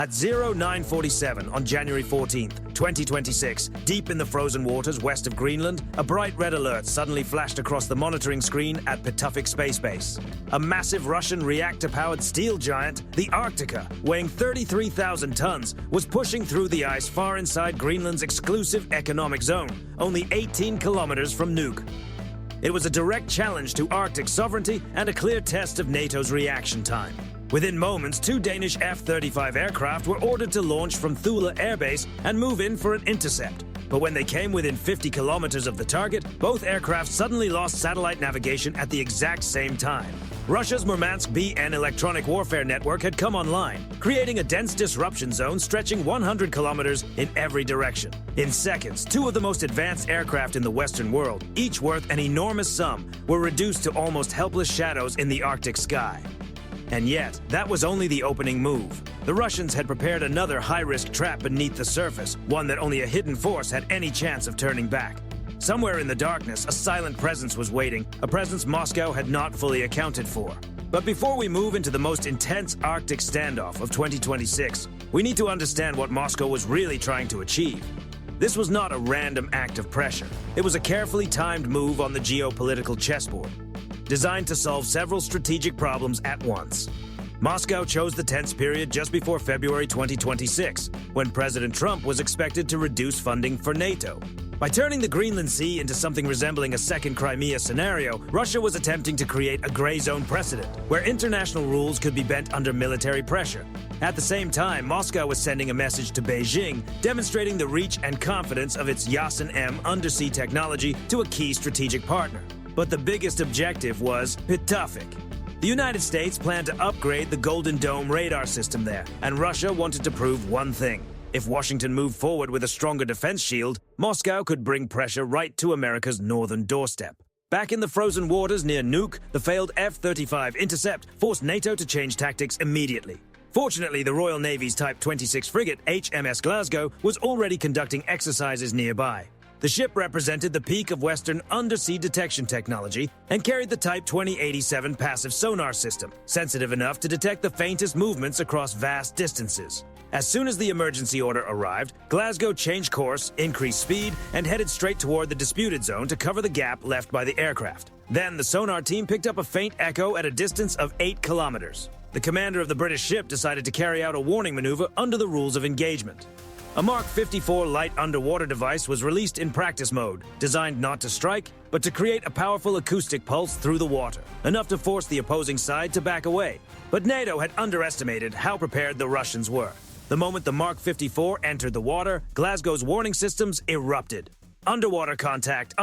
At 0947 on January 14th, 2026, deep in the frozen waters west of Greenland, a bright red alert suddenly flashed across the monitoring screen at Pituffik Space Base. A massive Russian reactor-powered steel giant, the Arctica, weighing 33,000 tons, was pushing through the ice far inside Greenland's exclusive economic zone, only 18 kilometers from Nuuk. It was a direct challenge to Arctic sovereignty and a clear test of NATO's reaction time. Within moments, 2 Danish F-35 aircraft were ordered to launch from Thule Air Base and move in for an intercept. But when they came within 50 kilometers of the target, both aircraft suddenly lost satellite navigation at the exact same time. Russia's Murmansk BN electronic warfare network had come online, creating a dense disruption zone stretching 100 kilometers in every direction. In seconds, 2 of the most advanced aircraft in the Western world, each worth an enormous sum, were reduced to almost helpless shadows in the Arctic sky. And yet, that was only the opening move. The Russians had prepared another high-risk trap beneath the surface, one that only a hidden force had any chance of turning back. Somewhere in the darkness, a silent presence was waiting, a presence Moscow had not fully accounted for. But before we move into the most intense Arctic standoff of 2026, we need to understand what Moscow was really trying to achieve. This was not a random act of pressure. It was a carefully timed move on the geopolitical chessboard, designed to solve several strategic problems at once. Moscow chose the tense period just before February 2026, when President Trump was expected to reduce funding for NATO. By turning the Greenland Sea into something resembling a second Crimea scenario, Russia was attempting to create a gray zone precedent, where international rules could be bent under military pressure. At the same time, Moscow was sending a message to Beijing, demonstrating the reach and confidence of its Yasen-M undersea technology to a key strategic partner. But the biggest objective was Pituffik. The United States planned to upgrade the Golden Dome radar system there, and Russia wanted to prove one thing. If Washington moved forward with a stronger defense shield, Moscow could bring pressure right to America's northern doorstep. Back in the frozen waters near Nuuk, the failed F-35 intercept forced NATO to change tactics immediately. Fortunately, the Royal Navy's Type 26 frigate HMS Glasgow was already conducting exercises nearby. The ship represented the peak of Western undersea detection technology and carried the Type 2087 passive sonar system, sensitive enough to detect the faintest movements across vast distances. As soon as the emergency order arrived, Glasgow changed course, increased speed, and headed straight toward the disputed zone to cover the gap left by the aircraft. Then the sonar team picked up a faint echo at a distance of 8 kilometers. The commander of the British ship decided to carry out a warning maneuver under the rules of engagement. A Mark 54 light underwater device was released in practice mode, designed not to strike, but to create a powerful acoustic pulse through the water, enough to force the opposing side to back away. But NATO had underestimated how prepared the Russians were. The moment the Mark 54 entered the water, Glasgow's warning systems erupted. Underwater contact,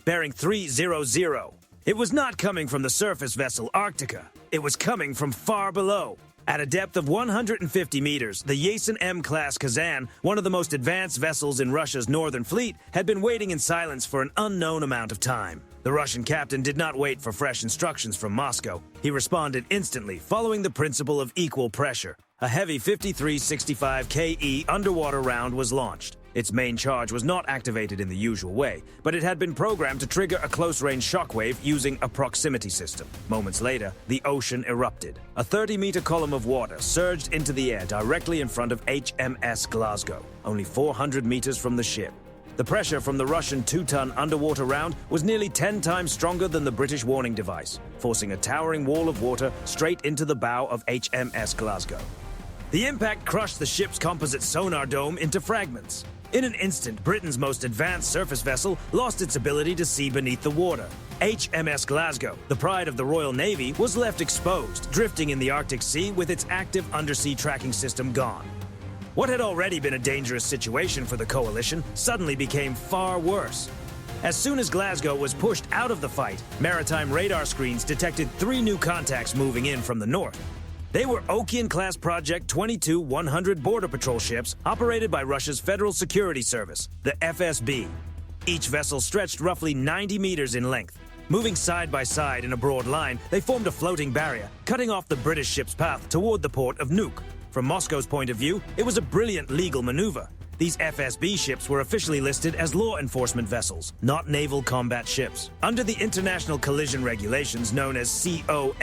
bearing 300. It was not coming from the surface vessel Arctica. It was coming from far below. At a depth of 150 meters, the Yasen-M-class Kazan, one of the most advanced vessels in Russia's northern fleet, had been waiting in silence for an unknown amount of time. The Russian captain did not wait for fresh instructions from Moscow. He responded instantly, following the principle of equal pressure. A heavy 53-65 KE underwater round was launched. Its main charge was not activated in the usual way, but it had been programmed to trigger a close-range shockwave using a proximity system. Moments later, the ocean erupted. A 30-meter column of water surged into the air directly in front of HMS Glasgow, only 400 meters from the ship. The pressure from the Russian 2-ton underwater round was nearly 10 times stronger than the British warning device, forcing a towering wall of water straight into the bow of HMS Glasgow. The impact crushed the ship's composite sonar dome into fragments. In an instant, Britain's most advanced surface vessel lost its ability to see beneath the water. HMS Glasgow, the pride of the Royal Navy, was left exposed, drifting in the Arctic Sea with its active undersea tracking system gone. What had already been a dangerous situation for the coalition suddenly became far worse. As soon as Glasgow was pushed out of the fight, maritime radar screens detected 3 new contacts moving in from the north. They were Okean-class Project 22-100 border patrol ships operated by Russia's Federal Security Service, the FSB. Each vessel stretched roughly 90 meters in length. Moving side by side in a broad line, they formed a floating barrier, cutting off the British ship's path toward the port of Nuuk. From Moscow's point of view, it was a brilliant legal maneuver. These FSB ships were officially listed as law enforcement vessels, not naval combat ships. Under the International Collision Regulations known as COLREGS,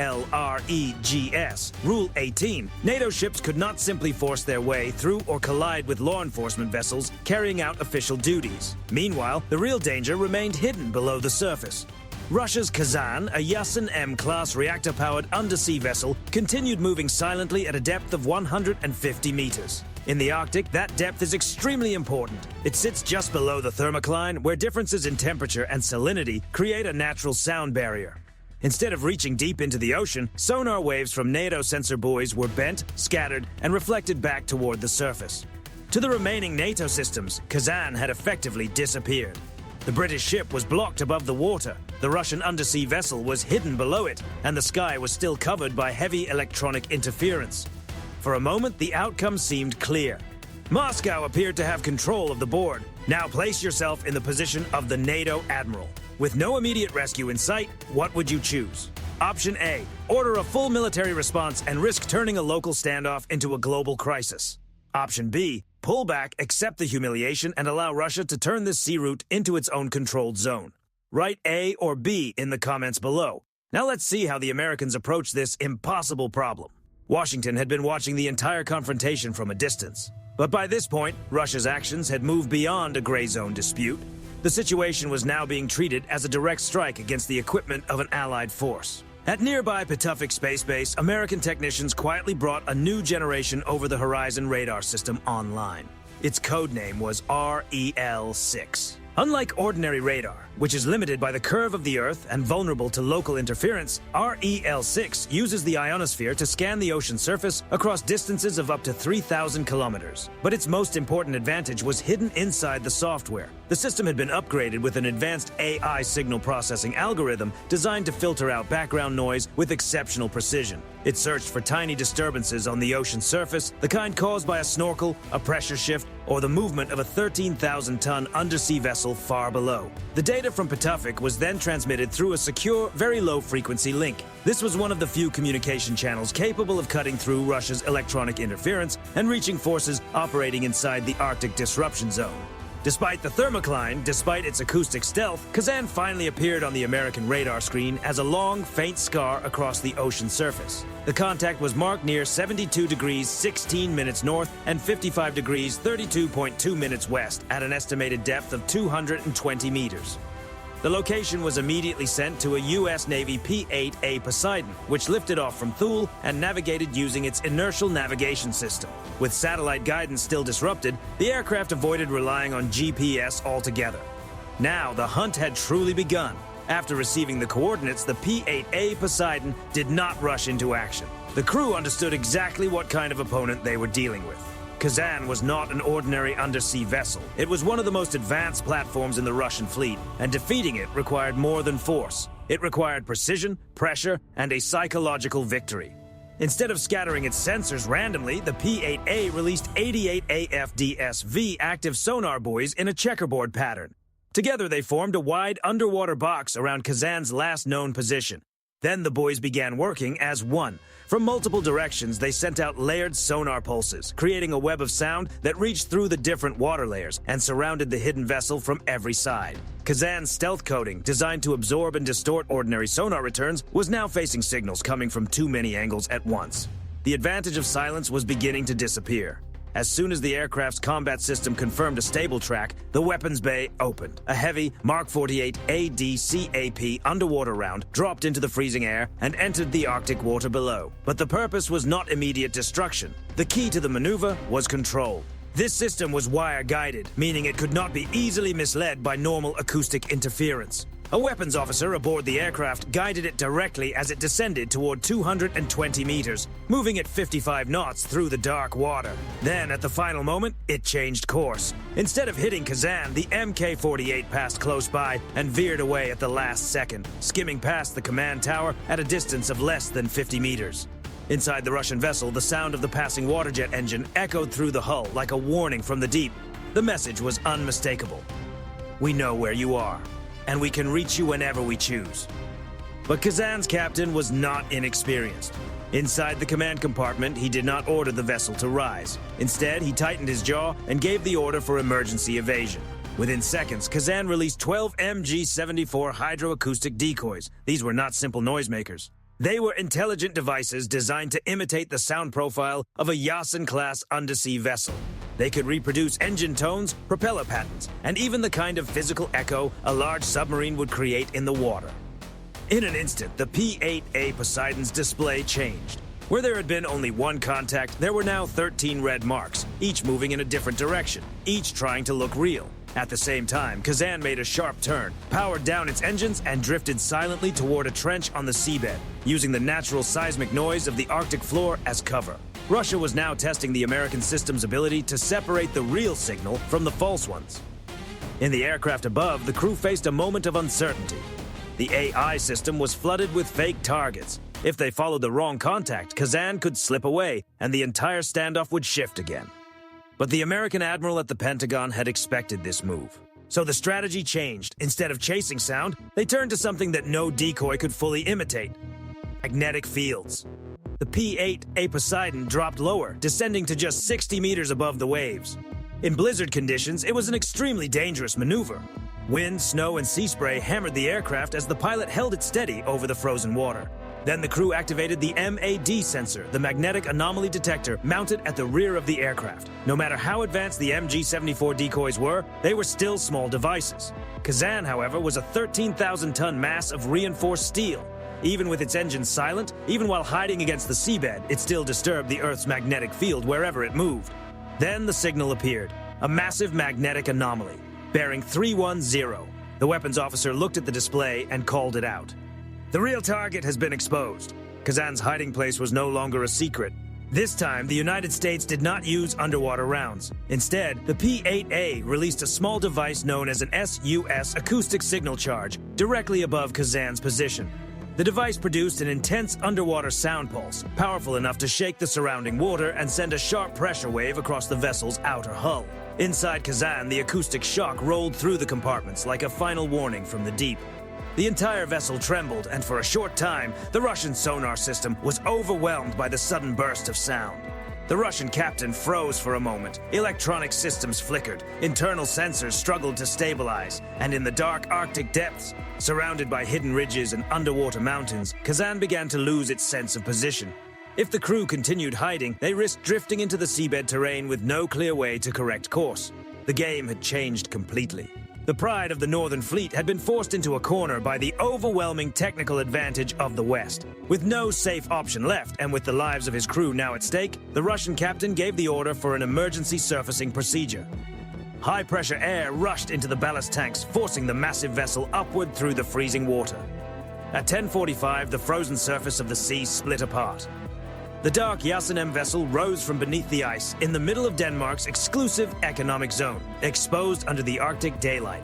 Rule 18, NATO ships could not simply force their way through or collide with law enforcement vessels carrying out official duties. Meanwhile, the real danger remained hidden below the surface. Russia's Kazan, a Yasen M-class reactor-powered undersea vessel, continued moving silently at a depth of 150 meters. In the Arctic, that depth is extremely important. It sits just below the thermocline, where differences in temperature and salinity create a natural sound barrier. Instead of reaching deep into the ocean, sonar waves from NATO sensor buoys were bent, scattered, and reflected back toward the surface. To the remaining NATO systems, Kazan had effectively disappeared. The British ship was blocked above the water, the Russian undersea vessel was hidden below it, and the sky was still covered by heavy electronic interference. For a moment, the outcome seemed clear. Moscow appeared to have control of the board. Now place yourself in the position of the NATO admiral. With no immediate rescue in sight, what would you choose? Option A, order a full military response and risk turning a local standoff into a global crisis. Option B, pull back, accept the humiliation, and allow Russia to turn this sea route into its own controlled zone. Write A or B in the comments below. Now let's see how the Americans approach this impossible problem. Washington had been watching the entire confrontation from a distance. But by this point, Russia's actions had moved beyond a gray zone dispute. The situation was now being treated as a direct strike against the equipment of an allied force. At nearby Pituffik Space Base, American technicians quietly brought a new generation over-the-horizon radar system online. Its code name was REL-6. Unlike ordinary radar, which is limited by the curve of the Earth and vulnerable to local interference, REL-6 uses the ionosphere to scan the ocean surface across distances of up to 3,000 kilometers. But its most important advantage was hidden inside the software. The system had been upgraded with an advanced AI signal processing algorithm designed to filter out background noise with exceptional precision. It searched for tiny disturbances on the ocean surface, the kind caused by a snorkel, a pressure shift, or the movement of a 13,000-ton undersea vessel far below. The data from Pituffik was then transmitted through a secure, very low-frequency link. This was one of the few communication channels capable of cutting through Russia's electronic interference and reaching forces operating inside the Arctic disruption zone. Despite the thermocline, despite its acoustic stealth, Kazan finally appeared on the American radar screen as a long, faint scar across the ocean surface. The contact was marked near 72 degrees 16 minutes north and 55 degrees 32.2 minutes west at an estimated depth of 220 meters. The location was immediately sent to a U.S. Navy P-8A Poseidon, which lifted off from Thule and navigated using its inertial navigation system. With satellite guidance still disrupted, the aircraft avoided relying on GPS altogether. Now, the hunt had truly begun. After receiving the coordinates, the P-8A Poseidon did not rush into action. The crew understood exactly what kind of opponent they were dealing with. Kazan was not an ordinary undersea vessel. It was one of the most advanced platforms in the Russian fleet, and defeating it required more than force. It required precision, pressure, and a psychological victory. Instead of scattering its sensors randomly, the P-8A released 88 AFDSV active sonar buoys in a checkerboard pattern. Together they formed a wide underwater box around Kazan's last known position. Then the buoys began working as one. From multiple directions, they sent out layered sonar pulses, creating a web of sound that reached through the different water layers and surrounded the hidden vessel from every side. Kazan's stealth coating, designed to absorb and distort ordinary sonar returns, was now facing signals coming from too many angles at once. The advantage of silence was beginning to disappear. As soon as the aircraft's combat system confirmed a stable track, the weapons bay opened. A heavy Mark 48 ADCAP underwater round dropped into the freezing air and entered the Arctic water below. But the purpose was not immediate destruction. The key to the maneuver was control. This system was wire-guided, meaning it could not be easily misled by normal acoustic interference. A weapons officer aboard the aircraft guided it directly as it descended toward 220 meters, moving at 55 knots through the dark water. Then, at the final moment, it changed course. Instead of hitting Kazan, the Mk-48 passed close by and veered away at the last second, skimming past the command tower at a distance of less than 50 meters. Inside the Russian vessel, the sound of the passing water jet engine echoed through the hull like a warning from the deep. The message was unmistakable. We know where you are, and we can reach you whenever we choose. But Kazan's captain was not inexperienced. Inside the command compartment, he did not order the vessel to rise. Instead, he tightened his jaw and gave the order for emergency evasion. Within seconds, Kazan released 12 MG-74 hydroacoustic decoys. These were not simple noisemakers. They were intelligent devices designed to imitate the sound profile of a Yasin-class undersea vessel. They could reproduce engine tones, propeller patterns, and even the kind of physical echo a large submarine would create in the water. In an instant, the P-8A Poseidon's display changed. Where there had been only one contact, there were now 13 red marks, each moving in a different direction, each trying to look real. At the same time, Kazan made a sharp turn, powered down its engines, and drifted silently toward a trench on the seabed, using the natural seismic noise of the Arctic floor as cover. Russia was now testing the American system's ability to separate the real signal from the false ones. In the aircraft above, the crew faced a moment of uncertainty. The AI system was flooded with fake targets. If they followed the wrong contact, Kazan could slip away, and the entire standoff would shift again. But the American admiral at the Pentagon had expected this move. So the strategy changed. Instead of chasing sound, they turned to something that no decoy could fully imitate: magnetic fields. The P-8A Poseidon dropped lower, descending to just 60 meters above the waves. In blizzard conditions, it was an extremely dangerous maneuver. Wind, snow, and sea spray hammered the aircraft as the pilot held it steady over the frozen water. Then the crew activated the MAD sensor, the magnetic anomaly detector, mounted at the rear of the aircraft. No matter how advanced the MG-74 decoys were, they were still small devices. Kazan, however, was a 13,000-ton mass of reinforced steel. Even with its engines silent, even while hiding against the seabed, it still disturbed the Earth's magnetic field wherever it moved. Then the signal appeared, a massive magnetic anomaly, bearing 310. The weapons officer looked at the display and called it out. The real target has been exposed. Kazan's hiding place was no longer a secret. This time, the United States did not use underwater rounds. Instead, the P-8A released a small device known as an SUS acoustic signal charge directly above Kazan's position. The device produced an intense underwater sound pulse, powerful enough to shake the surrounding water and send a sharp pressure wave across the vessel's outer hull. Inside Kazan, the acoustic shock rolled through the compartments like a final warning from the deep. The entire vessel trembled, and for a short time, the Russian sonar system was overwhelmed by the sudden burst of sound. The Russian captain froze for a moment. Electronic systems flickered, internal sensors struggled to stabilize, and in the dark Arctic depths, surrounded by hidden ridges and underwater mountains, Kazan began to lose its sense of position. If the crew continued hiding, they risked drifting into the seabed terrain with no clear way to correct course. The game had changed completely. The pride of the Northern Fleet had been forced into a corner by the overwhelming technical advantage of the West. With no safe option left, and with the lives of his crew now at stake, the Russian captain gave the order for an emergency surfacing procedure. High-pressure air rushed into the ballast tanks, forcing the massive vessel upward through the freezing water. At 10:45, the frozen surface of the sea split apart. The dark Yasin vessel rose from beneath the ice in the middle of Denmark's exclusive economic zone, exposed under the Arctic daylight.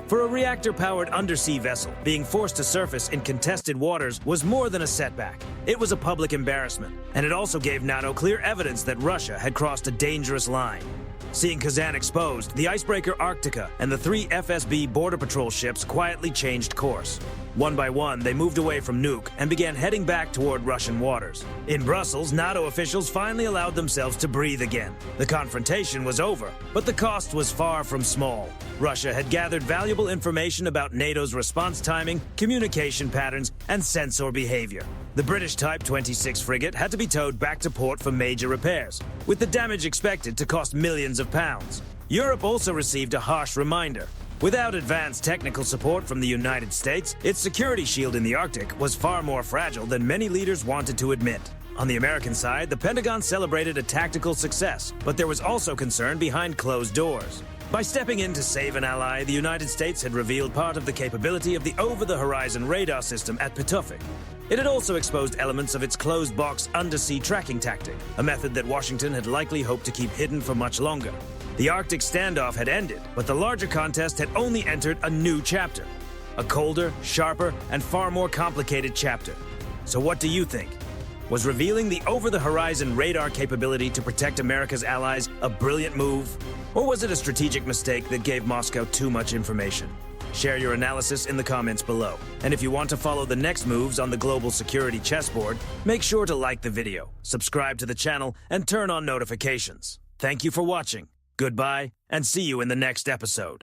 For a reactor-powered undersea vessel, being forced to surface in contested waters was more than a setback. It was a public embarrassment, and it also gave NATO clear evidence that Russia had crossed a dangerous line. Seeing Kazan exposed, the icebreaker Arctica and the 3 FSB border patrol ships quietly changed course. One by one, they moved away from Nuuk and began heading back toward Russian waters. In Brussels, NATO officials finally allowed themselves to breathe again. The confrontation was over, but the cost was far from small. Russia had gathered valuable information about NATO's response timing, communication patterns, and sensor behavior. The British Type 26 frigate had to be towed back to port for major repairs, with the damage expected to cost millions of pounds. Europe also received a harsh reminder. Without advanced technical support from the United States, its security shield in the Arctic was far more fragile than many leaders wanted to admit. On the American side, the Pentagon celebrated a tactical success, but there was also concern behind closed doors. By stepping in to save an ally, the United States had revealed part of the capability of the over-the-horizon radar system at Pituffik. It had also exposed elements of its closed-box undersea tracking tactic, a method that Washington had likely hoped to keep hidden for much longer. The Arctic standoff had ended, but the larger contest had only entered a new chapter. A colder, sharper, and far more complicated chapter. So what do you think? Was revealing the over-the-horizon radar capability to protect America's allies a brilliant move? Or was it a strategic mistake that gave Moscow too much information? Share your analysis in the comments below. And if you want to follow the next moves on the global security chessboard, make sure to like the video, subscribe to the channel, and turn on notifications. Thank you for watching. Goodbye, and see you in the next episode.